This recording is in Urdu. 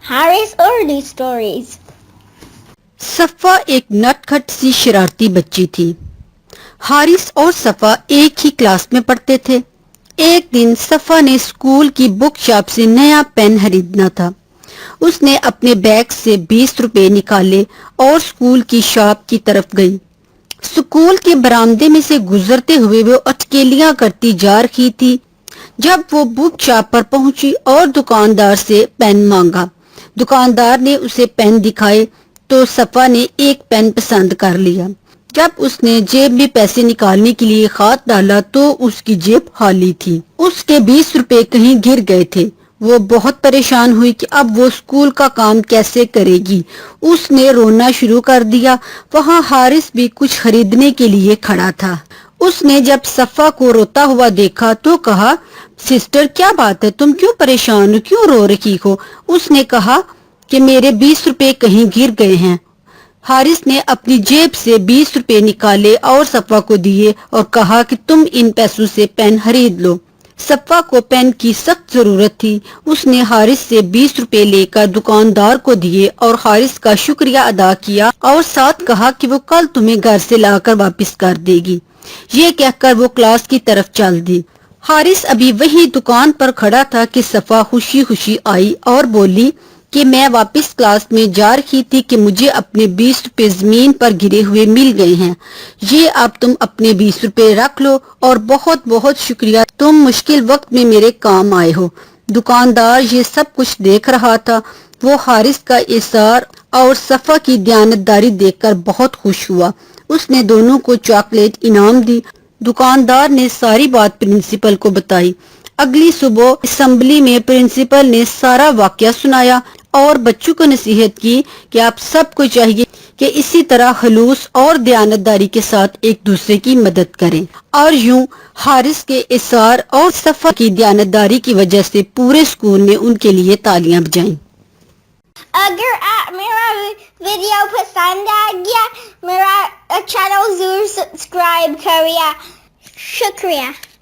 Harris Urdu Stories. صفا ایک نٹ کھٹ سی شرارتی بچی تھی۔ حارث اور صفا ایک ہی کلاس میں پڑھتے تھے۔ ایک دن صفا نے اسکول کی بک شاپ سے نیا پین خریدنا تھا۔ اس نے اپنے بیگ سے 20 روپے نکالے اور اسکول کی شاپ کی طرف گئی۔ اسکول کے برآمدے میں سے گزرتے ہوئے وہ اٹکیلیاں کرتی جا رہی تھی۔ جب وہ بک شاپ پر پہنچی اور دکاندار سے پین مانگا، دکاندار نے اسے پین دکھائے تو صفا نے ایک پین پسند کر لیا۔ جب اس نے جیب میں پیسے نکالنے کے لیے ہاتھ ڈالا تو اس کی جیب خالی تھی۔ اس کے 20 روپے کہیں گر گئے تھے۔ وہ بہت پریشان ہوئی کہ اب وہ اسکول کا کام کیسے کرے گی۔ اس نے رونا شروع کر دیا۔ وہاں حارث بھی کچھ خریدنے کے لیے کھڑا تھا۔ اس نے جب صفا کو روتا ہوا دیکھا تو کہا، سسٹر کیا بات ہے، تم کیوں پریشان ہو، کیوں رو رہی ہو؟ اس نے کہا کہ میرے 20 روپے کہیں گر گئے ہیں۔ حارث نے اپنی جیب سے 20 روپے نکالے اور صفا کو دیے اور کہا کہ تم ان پیسوں سے پین خرید لو۔ صفا کو پین کی سخت ضرورت تھی۔ اس نے حارث سے 20 روپے لے کر دکاندار کو دیے اور حارث کا شکریہ ادا کیا اور ساتھ کہا کہ وہ کل تمہیں گھر سے لا کر واپس کر دے گی۔ یہ کہہ کر وہ کلاس کی طرف چل دی۔ حارث ابھی وہی دکان پر کھڑا تھا کہ صفا خوشی خوشی آئی اور بولی کہ میں واپس کلاس میں جا رہی تھی کہ مجھے اپنے 20 روپے زمین پر گرے ہوئے مل گئے ہیں۔ یہ اب تم اپنے 20 روپے رکھ لو اور بہت بہت شکریہ، تم مشکل وقت میں میرے کام آئے ہو۔ دکاندار یہ سب کچھ دیکھ رہا تھا۔ وہ حارث کا اصرار اور صفا کی دیانتداری دیکھ کر بہت خوش ہوا۔ اس نے دونوں کو چاکلیٹ انعام دی۔ دکاندار نے ساری بات پرنسپل کو بتائی۔ اگلی صبح اسمبلی میں پرنسپل نے سارا واقعہ سنایا اور بچوں کو نصیحت کی کہ آپ سب کو چاہیے کہ اسی طرح خلوص اور دیانتداری کے ساتھ ایک دوسرے کی مدد کریں۔ اور یوں حارث کے اصرار اور صفا کی دیانتداری کی وجہ سے پورے اسکول میں ان کے لیے تالیاں بجائیں۔ اگر آپ میرا ویڈیو پسند آ گیا، میرا چینل ضرور سبسکرائب کریے۔ شکریہ۔